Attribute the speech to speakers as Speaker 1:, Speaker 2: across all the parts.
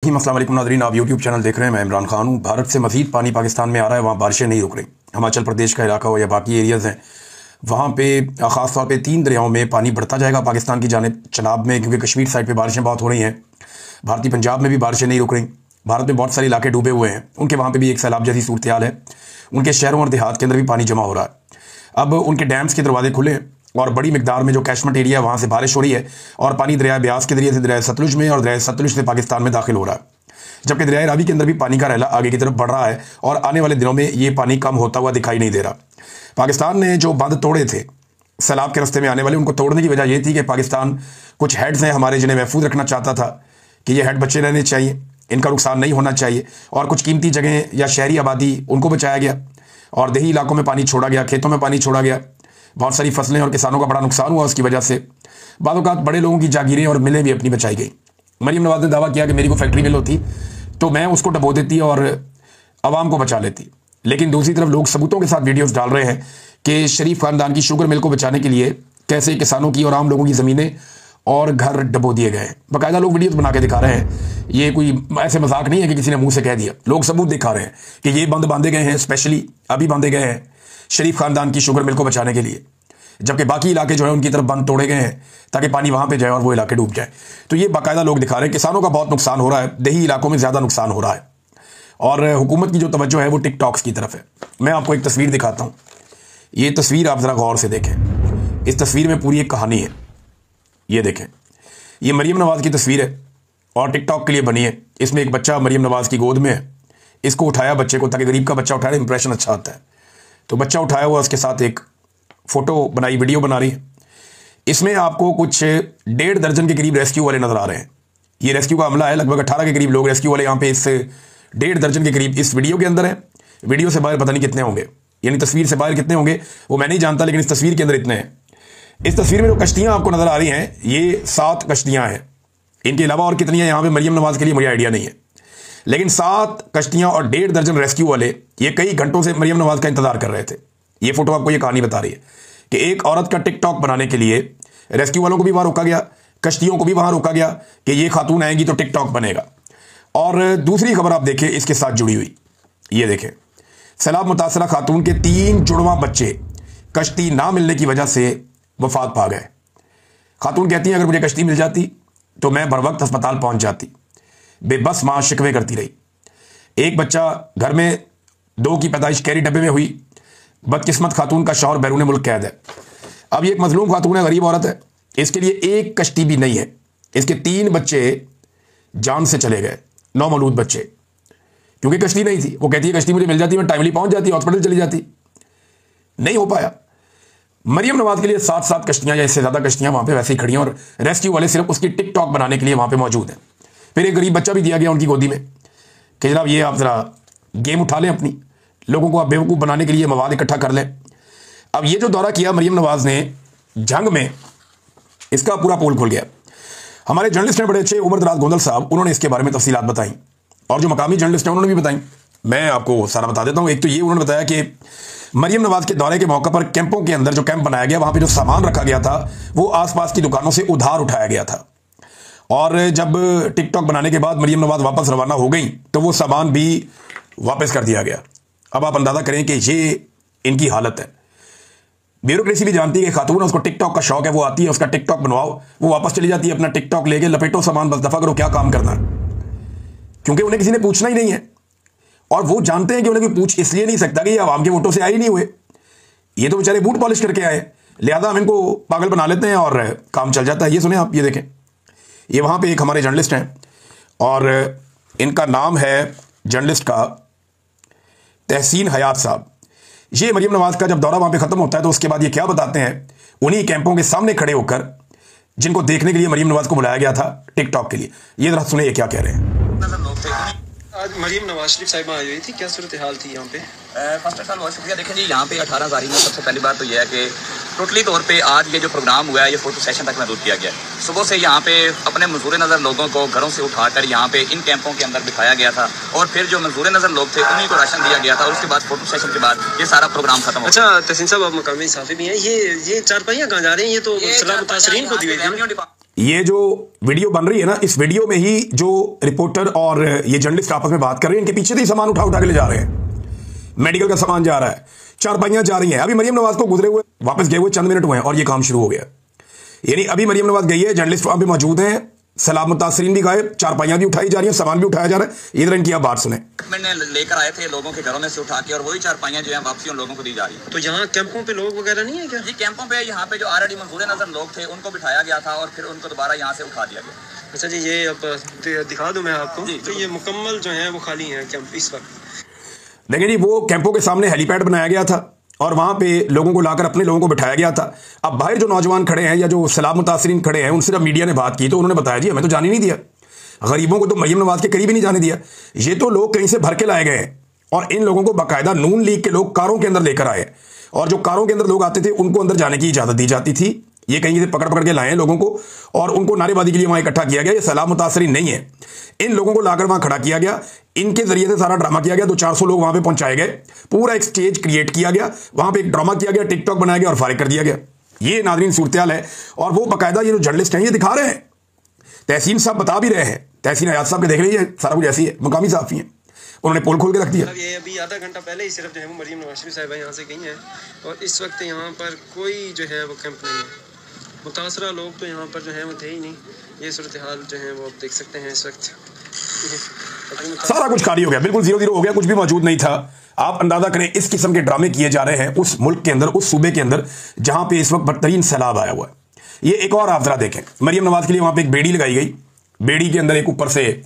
Speaker 1: रहीम। अस्सलाम वालेकुम नाज़रीन, आप यूट्यूब चैनल देख रहे हैं। मैं इमरान खान हूँ। भारत से मज़ीद पानी पाकिस्तान में आ रहा है, वहाँ बारिशें नहीं रुक रही। हिमाचल प्रदेश का इलाका हो या बाकी एरियाज़ हैं, वहाँ पे ख़ास तौर पे 3 दरियाओं में पानी बढ़ता जाएगा पाकिस्तान की जानिब चनाब में, क्योंकि कश्मीर साइड पे बारिशें बहुत हो रही हैं। भारतीय पंजाब में भी बारिशें नहीं रुक रही। भारत में बहुत सारे इलाके डूबे हुए हैं, उनके वहाँ पर भी एक सैलाब जैसी सूरत हाल है। उनके शहरों और देहात के अंदर भी पानी जमा हो रहा है। अब उनके डैम्स के दरवाजे खुले और बड़ी मिकदार में जो कैशमेंट एरिया है वहाँ से बारिश हो रही है और पानी दरिया ब्यास के जरिए से दरिया सतलुज में और दरिया सतलुज से पाकिस्तान में दाखिल हो रहा है। जबकि दरिया रावी के अंदर भी पानी का रहला आगे की तरफ बढ़ रहा है और आने वाले दिनों में ये पानी कम होता हुआ दिखाई नहीं दे रहा। पाकिस्तान ने जो बंद तोड़े थे सैलाब के रास्ते में आने वाले, उनको तोड़ने की वजह यह थी कि पाकिस्तान कुछ हेड्स हैं हमारे जिन्हें महफूज रखना चाहता था कि ये हेड बचे रहने चाहिए, इनका नुकसान नहीं होना चाहिए, और कुछ कीमती जगह या शहरी आबादी उनको बचाया गया और देही इलाकों में पानी छोड़ा गया, खेतों में पानी छोड़ा गया। बहुत सारी फसलें और किसानों का बड़ा नुकसान हुआ उसकी वजह से। बाद औक़ात बड़े लोगों की जागीरें और मिलें भी अपनी बचाई गई। मरीम नवाज ने दावा किया कि मेरी को फैक्ट्री मिल होती तो मैं उसको डबो देती और आवाम को बचा लेती। लेकिन दूसरी तरफ लोग सबूतों के साथ वीडियोस डाल रहे हैं कि शरीफ खानदान की शुगर मिल को बचाने के लिए कैसे किसानों की और आम लोगों की ज़मीनें और घर डबो दिए गए हैं। बाकायदा लोग वीडियोस बना के दिखा रहे हैं। ये कोई ऐसे मजाक नहीं है कि किसी ने मुंह से कह दिया। लोग सबूत दिखा रहे हैं कि ये बंद बांधे गए हैं, स्पेशली अभी बांधे गए हैं शरीफ खानदान की शुगर मिल को बचाने के लिए, जबकि बाकी इलाके जो है उनकी तरफ बंद तोड़े गए हैं ताकि पानी वहां पे जाए और वो इलाके डूब जाए। तो ये बाकायदा लोग दिखा रहे हैं। किसानों का बहुत नुकसान हो रहा है, देही इलाकों में ज़्यादा नुकसान हो रहा है और हुकूमत की जो तवज्जो है वो टिकटॉक्स की तरफ है। मैं आपको एक तस्वीर दिखाता हूँ। ये तस्वीर आप ज़रा गौर से देखें। इस तस्वीर में पूरी एक कहानी है। ये देखें, ये मरीम नवाज़ की तस्वीर है और टिकटॉक के लिए बनी है। इसमें एक बच्चा मरीम नवाज़ की गोद में है। इसको उठाया बच्चे को, ताकि गरीब का बच्चा उठाया इंप्रेशन अच्छा आता है। तो बच्चा उठाया हुआ, उसके साथ एक फ़ोटो बनाई, वीडियो बना रही है। इसमें आपको कुछ 1.5 दर्जन के करीब रेस्क्यू वाले नज़र आ रहे हैं। ये रेस्क्यू का अमला है, लगभग 18 के करीब लोग रेस्क्यू वाले यहाँ पे इस 1.5 दर्जन के करीब इस वीडियो के अंदर है। वीडियो से बाहर पता नहीं कितने होंगे, यानी तस्वीर से बाहर कितने होंगे वो मैं नहीं जानता, लेकिन इस तस्वीर के अंदर इतने हैं। इस तस्वीर में जो कश्तियाँ आपको नज़र आ रही हैं ये 7 कश्तियाँ हैं। इनके अलावा और कितनी हैं यहाँ पे मरीम नवाज़ के लिए मुझे आइडिया नहीं है, लेकिन 7 कश्तियाँ और 1.5 दर्जन रेस्क्यू वाले ये कई घंटों से मरीम नवाज़ का इंतजार कर रहे थे। ये फोटो आपको ये कहानी बता रही है कि एक औरत का टिकटॉक बनाने के लिए रेस्क्यू वालों को भी वहां रोका गया, कश्तियों को भी वहां रोका गया कि ये खातून आएंगी तो टिकटॉक बनेगा। और दूसरी खबर आप देखें इसके साथ जुड़ी हुई, ये देखें, सैलाब मुतासरा खातून के 3 जुड़वा बच्चे कश्ती ना मिलने की वजह से वफात पा गए। खातून कहती हैं अगर मुझे कश्ती मिल जाती तो मैं बर वक्त अस्पताल पहुंच जाती। बेबस मां शिकवे करती रही। एक बच्चा घर में, 2 की पैदाइश कैरी डब्बे में हुई। बदकिस्मत खातून का शौहर बैरून मुल्क कैद है। अब ये एक मजलूम खातून है, गरीब औरत है, इसके लिए एक कश्ती भी नहीं है। इसके 3 बच्चे जान से चले गए, नौमौलूद बच्चे, क्योंकि कश्ती नहीं थी। वो कहती है कश्ती मुझे मिल जाती मैं टाइमली पहुंच जाती, हॉस्पिटल चली जाती। नहीं हो पाया। मरीम नवाज के लिए 7 कश्तियां या इससे ज़्यादा कश्तियां वहां पे वैसे ही खड़ी हैं और रेस्क्यू वाले सिर्फ उसकी टिकटॉक बनाने के लिए वहां पे मौजूद हैं। फिर एक गरीब बच्चा भी दिया गया उनकी गोदी में कि जनाब ये आप ज़रा गेम उठा लें, अपनी लोगों को आप बेवकूफ़ बनाने के लिए मवाद इकट्ठा कर लें। अब ये जो दौरा किया मरीम नवाज ने जंग में, इसका पूरा पोल खुल गया। हमारे जर्नलिस्ट हैं बड़े अच्छे, उमर दराज गोंदल साहब, उन्होंने इसके बारे में तफसीलात बताई और जो मकामी जर्नलिस्ट हैं उन्होंने भी बताई। मैं आपको सारा बता देता हूँ। एक तो ये उन्होंने बताया कि मरीम नवाज के दौरे के मौके पर कैंपों के अंदर जो कैंप बनाया गया वहाँ पर जो सामान रखा गया था वो आसपास की दुकानों से उधार उठाया गया था और जब टिकटॉक बनाने के बाद मरीम नवाज वापस रवाना हो गई तो वो सामान भी वापस कर दिया गया। अब आप अंदाज़ा करें कि ये इनकी हालत है। ब्यूरोक्रेसी भी जानती है कि खातून है, उसको टिकटॉक का शौक है, वो आती है, उसका टिकटॉक बनवाओ, वो वापस चली जाती है, अपना टिकटॉक लेके लपेटो सामान, बस दफ़ा करो, क्या काम करना है, क्योंकि उन्हें किसी ने पूछना ही नहीं है। और वो जानते हैं कि उन्हें कोई पूछ इसलिए नहीं सकता कि ये आवाम के वोटों से आए ही नहीं हुए, ये तो बेचारे बूट पॉलिश करके आए, लिहाजा हम इनको पागल बना लेते हैं और काम चल जाता है। ये सुने आप, ये देखें, ये वहाँ पर एक हमारे जर्नलिस्ट हैं और इनका नाम है जर्नलिस्ट का तहसीन हयात साहब। ये मरीम नवाज का जब दौरा वहां पे खत्म होता है तो उसके बाद ये क्या बताते हैं, उन्हीं कैंपों के सामने खड़े होकर जिनको देखने के लिए मरीम नवाज को बुलाया गया था टिकटॉक के लिए। ये जरा सुने ये क्या कह रहे हैं।
Speaker 2: आज मरीम नवाज शरीफ साहिबा आई हुई थी, क्या सूरत हाल थी यहाँ पे?
Speaker 3: फर्स्ट ऑफ ऑल बहुत शुक्रिया। देखें जी, यहाँ पे 18 तारीख में सबसे पहली बात तो यह है कि टोटली तौर पे आज ये जो प्रोग्राम हुआ है ये फोटो सेशन तक महदूद किया गया। सुबह से यहाँ पे अपने मंजूर नज़र लोगों को घरों से उठाकर यहाँ पे इन कैंपों के अंदर बिठाया गया था और फिर जो मंजूर नज़र लोग थे उन्हीं को राशन दिया गया था और उसके बाद फोटो सेशन के बाद ये सारा प्रोग्राम खत्म हो गया।
Speaker 2: अच्छा तहसीन साहब, आप मकामी साफी भी हैं, ये चारपाइयाँ कहाँ जा रही हैं? ये तो सलाम मुतासरीन को दी हुई थी।
Speaker 1: ये जो वीडियो बन रही है ना, इस वीडियो में ही जो रिपोर्टर और ये जर्नलिस्ट आपस में बात कर रहे हैं, इनके पीछे से ही सामान उठा उठा के ले जा रहे हैं। मेडिकल का सामान जा रहा है, चारपाइयां जा रही हैं। अभी मरियम नवाज को गुजरे हुए वापस गए हुए चंद मिनट हुए हैं और ये काम शुरू हो गया। यानी अभी मरियम नवाज गई है, जर्नलिस्ट वहां पे मौजूद हैं, सलाम मुतासरीन भी गायब, चारपाइयां भी उठाई जा रही हैं, सामान भी उठाया जा रहा है। इधर इनकी आप बात सुने।
Speaker 3: मैंने लेकर आए थे लोगों के घरों में से उठा के, और वही चारपाइयां जो है वापसी उन लोगों को दी जा रही है।
Speaker 2: तो यहाँ कैंपों पे लोग वगैरह नहीं है क्या?
Speaker 3: जी कैंपों पे यहाँ पे जो ऑलरेडी मंजूर नजर लोग थे उनको बिठाया गया था और फिर उनको दोबारा यहाँ से उठा दिया गया।
Speaker 2: अच्छा जी, ये अब दिखा दूं मैं आपको। तो ये मुकम्मल जो है वो खाली है कैंप इस वक्त।
Speaker 1: देखिए जी, वो कैंपों के सामने हेलीपैड बनाया गया था और वहां पे लोगों को लाकर अपने लोगों को बिठाया गया था। अब बाहर जो नौजवान खड़े हैं या जो सलाम मुतासरीन खड़े हैं, उनसे जब मीडिया ने बात की तो उन्होंने बताया जी हमें तो जाने नहीं दिया, गरीबों को तो मरियम नवाज के करीब ही नहीं जाने दिया। ये तो लोग कहीं से भर के लाए गए हैं और इन लोगों को बाकायदा नून लीग के लोग कारों के अंदर लेकर आए, और जो कारों के अंदर लोग आते थे उनको अंदर जाने की इजाजत दी जाती थी। ये कहीं से पकड़ पकड़ के लाए हैं लोगों को और उनको नारेबाजी के लिए वहां इकट्ठा किया गया। ये सलाम मुतासरीन नहीं है, इन लोगों को लाकर वहां खड़ा किया गया, इनके जरिए से सारा ड्रामा किया गया। 200-400 लोग वहां पे पहुंचाए गए, पूरा एक स्टेज क्रिएट किया गया, वहां पे एक ड्रामा किया गया, टिकटॉक बनाया गया और फारिग कर दिया गया। ये नाज़रीन सूरत-ए-हाल है और वो बाकायदा ये जो जर्नलिस्ट हैं ये दिखा रहे हैं। तहसीन साहब बता भी रहे हैं, तहसीन हयात साहब के देख रही है सारा कुछ ऐसी है, मुकामी साहब हैं, उन्होंने पोल खोल के रख दिया।
Speaker 2: ये अभी आधा घंटा पहले ही सिर्फ जो है वो मरियम नवाज शरीफ साहिबा यहाँ से गई हैं और इस वक्त यहाँ पर कोई जो है वो कैंप नहीं है। मुतासरा लोग तो यहाँ पर जो है वो थे ही नहीं। ये सूरत हाल जो है वो आप देख सकते हैं इस वक्त।
Speaker 1: सारा कुछ खाली हो गया, बिल्कुल 0-0 हो गया, कुछ भी मौजूद नहीं था। आप अंदाजा करें इस किस्म के ड्रामे किए जा रहे हैं उस मुल्क के अंदर, उस सूबे के अंदर जहां पे इस वक्त बदतरीन सैलाब आया हुआ है। ये एक और आप जरा देखें, मरियम नवाज के लिए वहां पे एक बेड़ी लगाई गई, बेड़ी के अंदर एक ऊपर से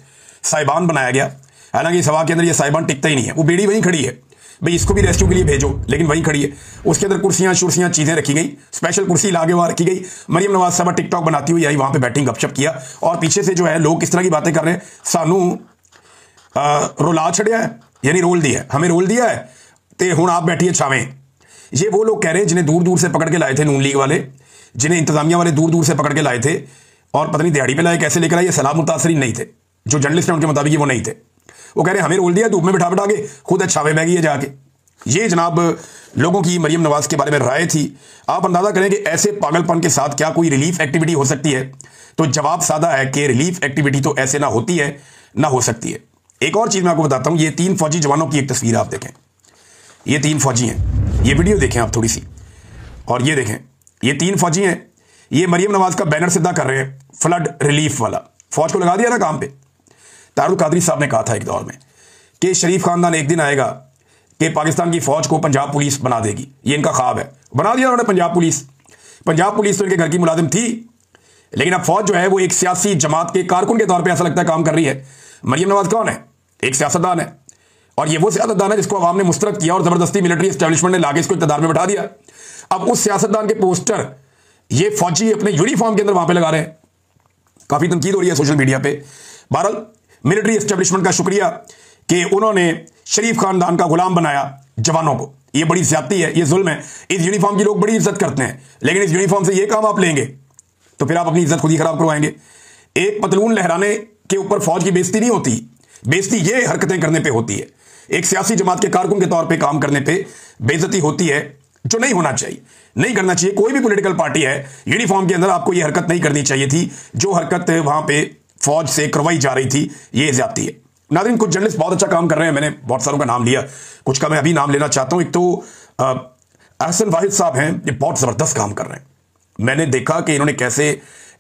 Speaker 1: साइबान बनाया गया। हालांकि इस हवा के अंदर ये साइबान टिकता ही नहीं है, वो बेड़ी वहीं खड़ी है, भाई इसको भी रेस्क्यू के लिए भेजो, लेकिन वहीं खड़ी है। उसके अंदर कुर्सियां शुर्सियां चीजें रखी गई, स्पेशल कुर्सी लागे वहां रखी गई। मरियम नवाज साहब टिकटॉक बनाती हुई आई, वहां पे बैटिंग गपशप किया और पीछे से जो है लोग किस तरह की बातें कर रहे हैं, सानू रोला छड़िया है, यानी रोल दिया है, हमें रोल दिया है ते हुण आप बैठिए छावें। ये वो लोग कह रहे हैं जिन्हें दूर दूर से पकड़ के लाए थे नून लीग वाले, जिन्हें इंतजामिया वाले दूर दूर से पकड़ के लाए थे और पता नहीं दिहाड़ी पे लाए, कैसे लेकर आए। ये सलाम मुतासरीन नहीं थे, जो जर्नलिस्ट हैं उनके मुताबिक वो नहीं थे। वो कह रहे हैं हमें रोल दिया, धूप में बिठा बिठा के, खुद छावे बह गई है जाके। ये जनाब लोगों की मरियम नवाज के बारे में राय थी। आप अंदाजा करें कि ऐसे पागलपन के साथ क्या कोई रिलीफ एक्टिविटी हो सकती है? तो जवाब सादा है कि रिलीफ एक्टिविटी तो ऐसे ना होती है ना हो सकती है। एक और चीज मैं आपको बताता हूं, ये 3 फौजी जवानों की एक तस्वीर आप देखें, ये 3 फौजी हैं, ये वीडियो देखें आप थोड़ी सी, और ये देखें ये 3 फौजी हैं, ये मरियम नवाज का बैनर सीधा कर रहे हैं, फ्लड रिलीफ वाला। फौज को लगा दिया ना काम पे। तारुल कादरी साहब ने कहा था एक दौर में कि शरीफ खानदान एक दिन आएगा कि पाकिस्तान की फौज को पंजाब पुलिस बना देगी, ये इनका ख्वाब है। बना दिया उन्होंने पंजाब पुलिस। पंजाब पुलिस तो इनके घर की मुलाजिम थी, लेकिन अब फौज जो है वो एक सियासी जमात के कारकुन के तौर पे ऐसा लगता है काम कर रही है। मरियम नवाज कौन है? एक सियासतदान है, और ये वो सियासतदान है जिसको अवाम ने मुस्तरद किया और जबरदस्ती मिलिट्री एस्टेब्लिशमेंट ने लाके इसको इक़्तिदार में बैठा दिया। अब उस सियासतदान के पोस्टर ये फौजी अपने यूनिफॉर्म के अंदर वहां पे लगा रहे हैं। काफी तनकीद हो रही है सोशल मीडिया पे। बहरहाल मिलिट्री एस्टेब्लिशमेंट का शुक्रिया कि उन्होंने शरीफ खानदान का गुलाम बनाया जवानों को। ये बड़ी ज्यादती है, ये जुल्म है। इस यूनिफॉर्म की लोग बड़ी इज्जत करते हैं, लेकिन इस यूनिफॉर्म से ये काम आप लेंगे तो फिर आप अपनी इज्जत खुद ही खराब करवाएंगे। एक पतलून लहराने के ऊपर फौज की बेइज्जती नहीं होती, बेइज्जती ये हरकतें करने पे होती है। एक सियासी जमात के कारकुन के तौर पे काम करने पे बेइज्जती होती है, जो नहीं होना चाहिए, नहीं करना चाहिए। कोई भी पॉलिटिकल पार्टी है, यूनिफॉर्म के अंदर आपको ये हरकत नहीं करनी चाहिए थी। जो हरकत वहां पे फौज से करवाई जा रही थी, ये ज्यादती है। नाज़रीन, कुछ जर्नलिस्ट बहुत अच्छा काम कर रहे हैं, मैंने बहुत सारों का नाम लिया, कुछ का मैं अभी नाम लेना चाहता हूं। एक तो अहसन वाहिद साहब हैं, ये बहुत जबरदस्त काम कर रहे हैं। मैंने देखा कि इन्होंने कैसे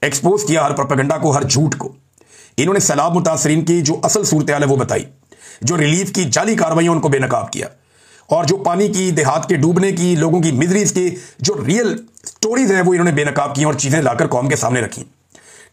Speaker 1: एक्सपोज किया हर प्रोपेगेंडा को, हर झूठ को। इन्होंने सैलाब मुतासरीन की जो असल सूरत हाल है वो बताई, जो रिलीफ की जाली कार्रवाइयां उनको बेनकाब किया, और जो पानी की, देहात के डूबने की, लोगों की मिजरीज की जो रियल स्टोरीज हैं वो इन्होंने बेनकाब की और चीजें लाकर कौम के सामने रखी।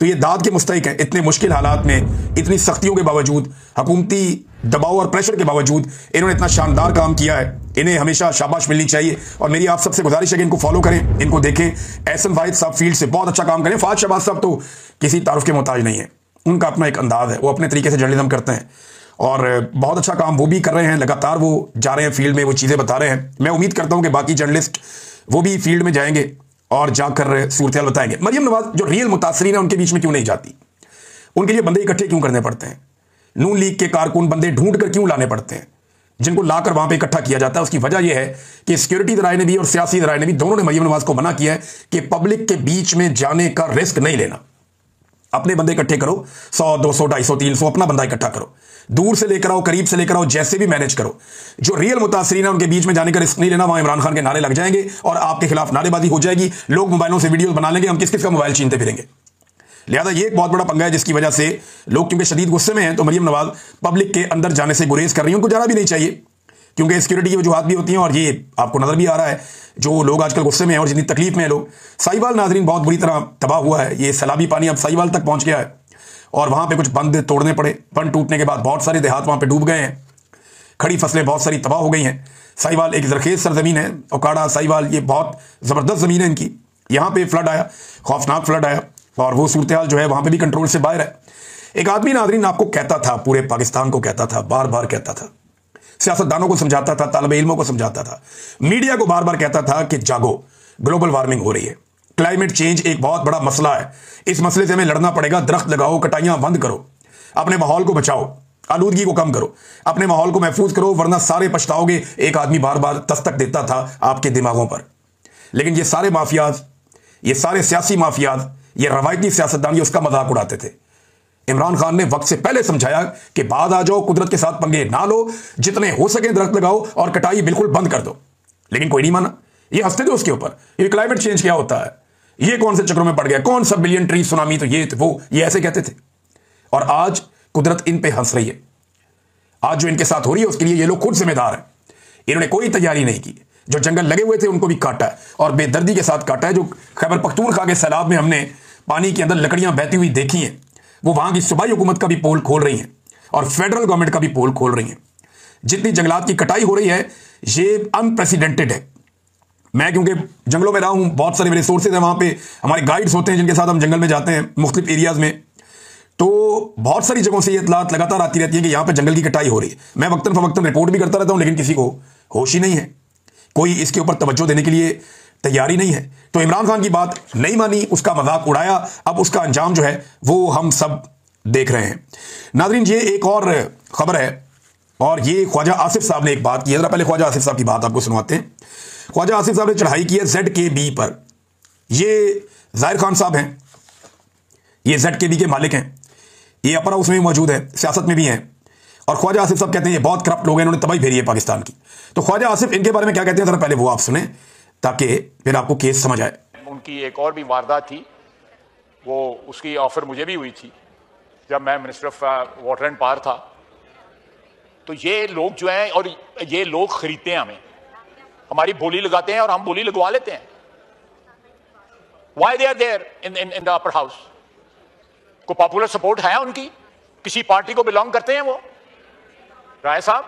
Speaker 1: तो ये दाद के मुस्तहिक हैं। इतने मुश्किल हालात में, इतनी सख्तियों के बावजूद, हुकूमती दबाव और प्रेशर के बावजूद इन्होंने इतना शानदार काम किया है। इन्हें हमेशा शाबाश मिलनी चाहिए और मेरी आप सबसे गुजारिश है कि इनको फॉलो करें, इनको देखें। एहसन वाहिद साहब फील्ड से बहुत अच्छा काम करें। फाज शहबाज साहब तो किसी तारुफ के मोहताज नहीं है, उनका अपना एक अंदाज है, वो अपने तरीके से जर्नलिज्म करते हैं और बहुत अच्छा काम वो भी कर रहे हैं। लगातार वो जा रहे हैं फील्ड में, वो चीज़ें बता रहे हैं। मैं उम्मीद करता हूं कि बाकी जर्नलिस्ट वो भी फील्ड में जाएंगे और जाकर सूरत हाल बताएंगे। मरियम नवाज जो रियल मुतासरीन है उनके बीच में क्यों नहीं जाती? उनके लिए बंदे इकट्ठे क्यों करने पड़ते हैं? नून लीग के कारकुन बंदे ढूंढ कर क्यों लाने पड़ते हैं, जिनको लाकर वहां पे इकट्ठा किया जाता है? उसकी वजह यह है कि सिक्योरिटी दराए ने भी और सियासी दराए ने भी, दोनों ने मरियम नवाज को मना किया है कि पब्लिक के बीच में जाने का रिस्क नहीं लेना। अपने बंदे इकट्ठे करो, 100 200 250 300 अपना बंदा इकट्ठा करो, दूर से लेकर आओ, करीब से लेकर आओ, जैसे भी मैनेज करो। जो रियल मुतासरीन है उनके बीच में जाने का रिस्क नहीं लेना। वहां इमरान खान के नारे लग जाएंगे और आपके खिलाफ नारेबाजी हो जाएगी, लोग मोबाइलों से वीडियो बना लेंगे, हम किस किस का मोबाइल छीनते फिरेंगे। लिहाजा ये एक बहुत बड़ा पंगा है जिसकी वजह से लोग क्योंकि शदीद गुस्से में हैं, तो मरियम नवाज पब्लिक के अंदर जाने से गुरेज कर रही है। उनको जाना भी नहीं चाहिए क्योंकि सिक्योरिटी की वजूहत भी होती हैं और ये आपको नजर भी आ रहा है जो लोग आजकल गुस्से में हैं और जितनी तकलीफ में है लोग। साहिवाल नाजरीन बहुत बुरी तरह तबाह हुआ है, ये सैलाबी पानी अब साहिवाल तक पहुंच गया है और वहां पे कुछ बंद तोड़ने पड़े। बंद टूटने के बाद बहुत सारे देहात वहां पे डूब गए हैं, खड़ी फसलें बहुत सारी तबाह हो गई हैं। साहिवाल एक जरखेज सरजमीन है, ओकाड़ा साहिवाल ये बहुत जबरदस्त जमीन है इनकी। यहाँ पे फ्लड आया, खौफनाक फ्लड आया और वो सूरत हाल जो है वहां पे भी कंट्रोल से बाहर है। एक आदमी नाजरीन आपको कहता था, पूरे पाकिस्तान को कहता था, बार बार कहता था, सियासतदानों को समझाता था, तालिब इल्मों को समझाता था, मीडिया को बार बार कहता था कि जागो, ग्लोबल वार्मिंग हो रही है, क्लाइमेट चेंज एक बहुत बड़ा मसला है, इस मसले से हमें लड़ना पड़ेगा, दरख्त लगाओ, कटाइयां बंद करो, अपने माहौल को बचाओ, आलूदगी को कम करो, अपने माहौल को महफूज करो वरना सारे पछताओगे। एक आदमी बार बार दस्तक देता था आपके दिमागों पर। लेकिन ये सारे माफियाज, ये सारे सियासी माफियाज, ये रवायती सियासतदान ये उसका मजाक उड़ाते थे। इमरान खान ने वक्त से पहले समझाया कि बाद आ जाओ, कुदरत के साथ पंगे ना लो, जितने हो सके दरख्त लगाओ और कटाई बिल्कुल बंद कर दो। लेकिन कोई नहीं माना, ये हंसते थे उसके ऊपर। ये क्लाइमेट चेंज क्या होता है, ये कौन से चक्रों में पड़ गया, कौन सा बिलियन ट्री सुनामी, तो ये वो, ये ऐसे कहते थे। और आज कुदरत इन पे हंस रही है। आज जो इनके साथ हो रही है उसके लिए ये लोग खुद जिम्मेदार हैं। इन्होंने कोई तैयारी नहीं की, जो जंगल लगे हुए थे उनको भी काटा है और बेदर्दी के साथ काटा है। जो खैबर पख्तूनख्वा के सैलाब में हमने पानी के अंदर लकड़ियां बहती हुई देखी हैं, वो वहां की सूबाई हुकूमत का भी पोल खोल रही हैं और फेडरल गवर्नमेंट का भी पोल खोल रही हैं। जितनी जंगलात की कटाई हो रही है ये अनप्रेसिडेंटेड है। मैं क्योंकि जंगलों में रहा हूं, बहुत सारे मेरे सोर्सेज हैं, वहां पे हमारे गाइड्स होते हैं जिनके साथ हम जंगल में जाते हैं मुख्तलिफ एरियाज में, तो बहुत सारी जगहों से ये इतलात लगातार आती रहती है कि यहां पे जंगल की कटाई हो रही है। मैं वक्तन फवक्तन रिपोर्ट भी करता रहता हूं, लेकिन किसी को होश ही नहीं है, कोई इसके ऊपर तवज्जो देने के लिए तैयारी नहीं है। तो इमरान खान की बात नहीं मानी, उसका मजाक उड़ाया, अब उसका अंजाम जो है वो हम सब देख रहे हैं। नाज़रीन ये एक और खबर है और ये ख्वाजा आसिफ साहब ने एक बात की है। जरा पहले ख्वाजा आसिफ साहब की बात आपको सुनवाते हैं। ख्वाजा आसिफ साहब ने चढ़ाई की है ZKB पर। ये जाहिर खान साहब हैं, ये ZKB के मालिक हैं, ये अपर हाउस में भी मौजूद है, सियासत में भी हैं। और ख्वाजा आसिफ साहब कहते हैं ये बहुत करप्ट लोग हैं, इन्होंने तबाही फेरी है पाकिस्तान की। तो ख्वाजा आसिफ इनके बारे में क्या कहते हैं, जरा पहले वो आप सुने ताकि फिर आपको केस समझ आए।
Speaker 4: उनकी एक और भी वारदात थी, वो उसकी ऑफर मुझे भी हुई थी जब मैं minister of water and power था। तो ये लोग जो हैं, और ये लोग खरीदते हैं हमें, हमारी बोली लगाते हैं और हम बोली लगवा लेते हैं। Why they are there in the upper house? को पॉपुलर सपोर्ट है उनकी? किसी पार्टी को बिलोंग करते हैं वो? राय साहब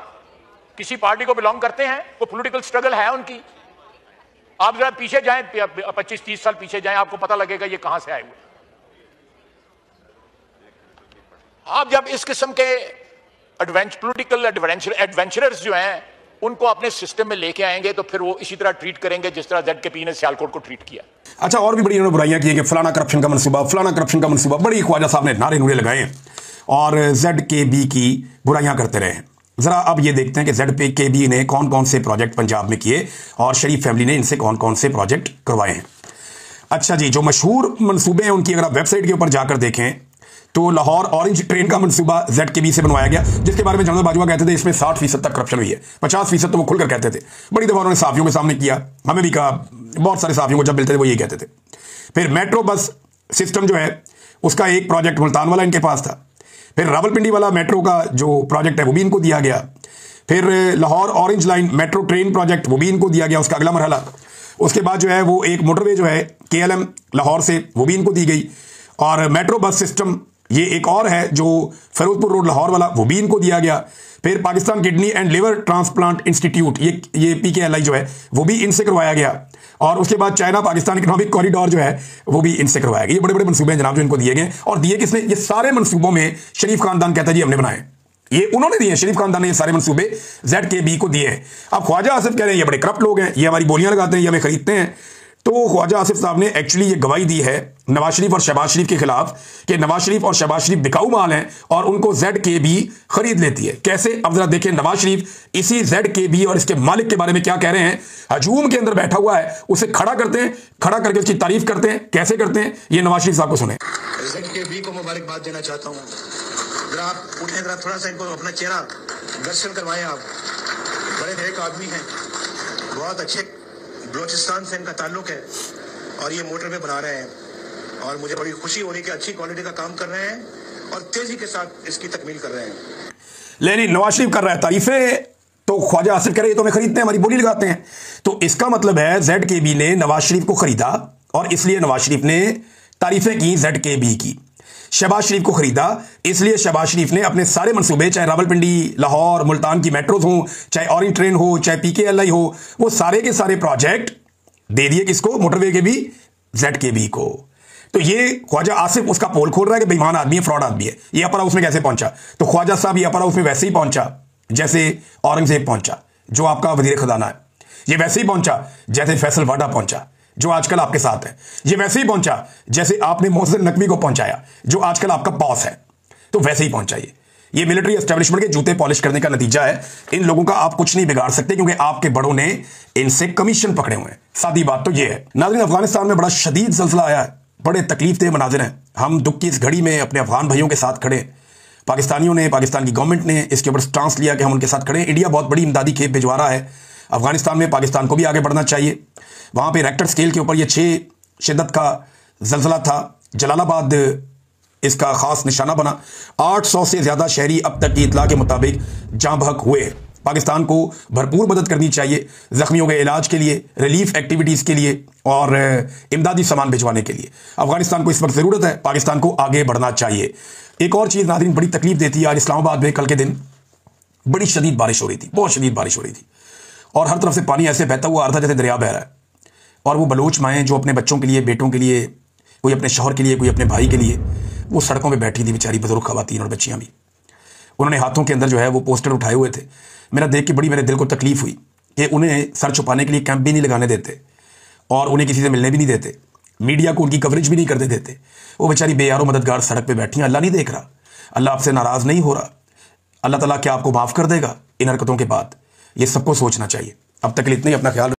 Speaker 4: किसी पार्टी को बिलोंग करते हैं? कोई पॉलिटिकल स्ट्रगल है उनकी? आप जरा पीछे जाएं, 25-30 साल पीछे जाएं, आपको पता लगेगा ये कहां से आए हुए। आप जब इस किस्म के पॉलिटिकल एडवेंचरर्स जो हैं उनको अपने सिस्टम में लेके आएंगे तो फिर वो इसी तरह ट्रीट करेंगे जिस तरह ZKB ने सियालकोट को ट्रीट किया।
Speaker 1: अच्छा, और भी बड़ी इन्होंने बुराइयां की कि फलाना करप्शन का मनसूबा, फलाना करप्शन का मनसूबा, बड़ी ख्वाजा साहब ने नारे नूरे लगाए और ZKB की बुराइयां करते रहे। जरा अब ये देखते हैं कि ZKB ने कौन कौन से प्रोजेक्ट पंजाब में किए और शरीफ फैमिली ने इनसे कौन कौन से प्रोजेक्ट करवाए हैं। अच्छा जी, जो मशहूर मनसूबे हैं उनकी अगर आप वेबसाइट के ऊपर जाकर देखें तो लाहौर ऑरेंज ट्रेन का मनसूबा ZKB से बनवाया गया, जिसके बारे में जनरल बाजवा कहते थे इसमें 60% तक करप्शन हुई है। 50% तो वो खुलकर कहते थे। बड़ी दफा उन्होंने साफियों के सामने किया, हमें भी कहा, बहुत सारे साफियों को जब मिलते थे वो ये कहते थे। फिर मेट्रो बस सिस्टम जो है उसका एक प्रोजेक्ट मुल्तान वाला इनके पास था। फिर रावलपिंडी वाला मेट्रो का जो प्रोजेक्ट है वो भी इनको दिया गया। फिर Lahore orange line metro train project वो भी इनको दिया गया, उसका अगला मरहला। उसके बाद जो है वो एक मोटरवे जो है KLM लाहौर से वो भी इनको दी गई। और मेट्रो बस सिस्टम ये एक और है जो फैरोजपुर रोड लाहौर वाला, वो भी इनको दिया गया। फिर Pakistan kidney and liver transplant institute ये PKLI जो है वो भी इनसे करवाया गया। और उसके बाद चाइना पाकिस्तान इकोनॉमिक कॉरिडोर जो है वो भी इनसे करवाया गया। ये बड़े बड़े मनसूबे हैं जनाब जो इनको दिए गए। और दिए किसने? ये सारे मनसूबों में शरीफ खानदान कहता है जी हमने बनाए, ये उन्होंने दिए, शरीफ खानदान ने ये सारे मनसूबे ZKB को दिए हैं। अब ख्वाजा आसिफ कह रहे हैं ये बड़े करप्ट लोग हैं, ये हमारी बोलियां लगाते हैं, ये हमें खरीदते हैं। तो ख्वाजा आसिफ साहब ने एक्चुअली ये गवाही दी है नवाज शरीफ और शहबाज शरीफ के खिलाफ कि नवाज शरीफ और शहबाज शरीफ बिकाऊ माल हैं और उनको ZKB खरीद लेती है। कैसे? अब जरा देखें नवाज शरीफ इसी ZKB और इसके मालिक के बारे में क्या कह रहे हैं। हजूम के अंदर बैठा हुआ है, उसे खड़ा करते हैं, खड़ा करके उसकी तारीफ करते हैं। कैसे करते हैं ये नवाज शरीफ साहब को सुने।
Speaker 5: ZKB को मुबारकबाद देना चाहता हूँ। जरा आप उठे, जरा थोड़ा सा इनको अपना चेहरा दर्शन करवाएं। आप बड़े नेक आदमी हैं, बहुत अच्छे बलोचिस्तान से इनका ताल्लुक है और ये मोटरवे बना रहे हैं और मुझे बड़ी खुशी हो रही है कि अच्छी क्वालिटी का काम कर रहे हैं और तेजी के साथ इसकी तकमील कर रहे हैं।
Speaker 1: लेकिन नवाज शरीफ कर रहा है तारीफें, तो ख्वाजा आसिफ कह रहे हैं तो हमें खरीदते हैं, हमारी बोली लगाते हैं। तो इसका मतलब है ZKB ने नवाज शरीफ को खरीदा और इसलिए नवाज शरीफ ने तारीफें की ZKB की। शहबाज शरीफ को खरीदा इसलिए शहबाज शरीफ ने अपने सारे मंसूबे, चाहे रावलपिंडी, लाहौर, मुल्तान की मेट्रोज हो, चाहे ऑरेंज ट्रेन हो, चाहे PKLI हो, वो सारे के सारे प्रोजेक्ट दे दिए किसको? मोटरवे के भी ZKB को। तो ये ख्वाजा आसिफ उसका पोल खोल रहा है कि बेईमान आदमी है, फ्रॉड आदमी है। ये अपर हाउस में कैसे पहुंचा? तो ख्वाजा साहब ये अपर हाउस में वैसे ही पहुंचा जैसे औरंगजेब पहुंचा, जो आपका वजीर खजाना है। ये वैसे ही पहुंचा जैसे फैसल वाडा पहुंचा, जो आजकल आपके साथ है। ये वैसे ही पहुंचा जैसे आपने मोहसिन नकवी को पहुंचाया, जो आजकल आपका बॉस है। तो वैसे ही पहुंचा ये मिलिट्री एस्टेब्लिशमेंट के जूते पॉलिश करने का नतीजा है। इन लोगों का आप कुछ नहीं बिगाड़ सकते क्योंकि आपके बड़ों ने इनसे कमीशन पकड़े हुए हैं। सादी बात तो ये है। नाज़रीन, अफगानिस्तान में बड़ा शदीद ज़ल्ज़ला आया है, बड़े तकलीफ दे मनाजिर हैं। हम दुख की इस घड़ी में अपने अफगान भाइयों के साथ खड़े। पाकिस्तानियों ने, पाकिस्तान की गवर्नमेंट ने इसके ऊपर स्टांस लिया कि हम उनके साथ खड़े। इंडिया बहुत बड़ी इमदादी खेप भिजवा रहा है अफगानिस्तान में। पाकिस्तान को भी आगे बढ़ना चाहिए। वहाँ पे रेक्टर स्केल के ऊपर ये 6 शिद्दत का ज़ल्ज़ला था। जलालाबाद इसका ख़ास निशाना बना। 800 से ज़्यादा शहरी अब तक की इतला के मुताबिक जाँ बहक हुए। पाकिस्तान को भरपूर मदद करनी चाहिए ज़ख्मियों के इलाज के लिए, रिलीफ एक्टिविटीज़ के लिए और इमदादी सामान भिजवाने के लिए। अफगानिस्तान को इस वक्त ज़रूरत है, पाकिस्तान को आगे बढ़ना चाहिए। एक और चीज़ नाज़रीन बड़ी तकलीफ देती है। आज इस्लामाबाद में कल के दिन बड़ी शदीद बारिश हो रही थी, बहुत शदीद बारिश हो रही थी और हर तरफ से पानी ऐसे बहता हुआ आ रहा था जैसे दरिया बह रहा है। और वो बलोच माएँ जो अपने बच्चों के लिए, बेटों के लिए, कोई अपने शौहर के लिए, कोई अपने भाई के लिए, वो सड़कों पे बैठी थी बेचारी, बुजुर्ग खवातीन और बच्चियाँ भी। उन्होंने हाथों के अंदर जो है वो पोस्टर उठाए हुए थे। मेरा देख के बड़ी मेरे दिल को तकलीफ हुई कि उन्हें सर छुपाने के लिए कैंप भी नहीं लगाने देते और उन्हें किसी से मिलने भी नहीं देते, मीडिया को उनकी कवरेज भी नहीं करने देते। वो बेचारी बेयारो मददगार सड़क पर बैठी हैं। अल्लाह नहीं देख रहा, अल्लाह आपसे नाराज़ नहीं हो रहा। अल्लाह ताला क्या आपको माफ़ कर देगा इन हरकतों के बाद? ये सबको सोचना चाहिए। अब तक इतना ही, अपना ख्याल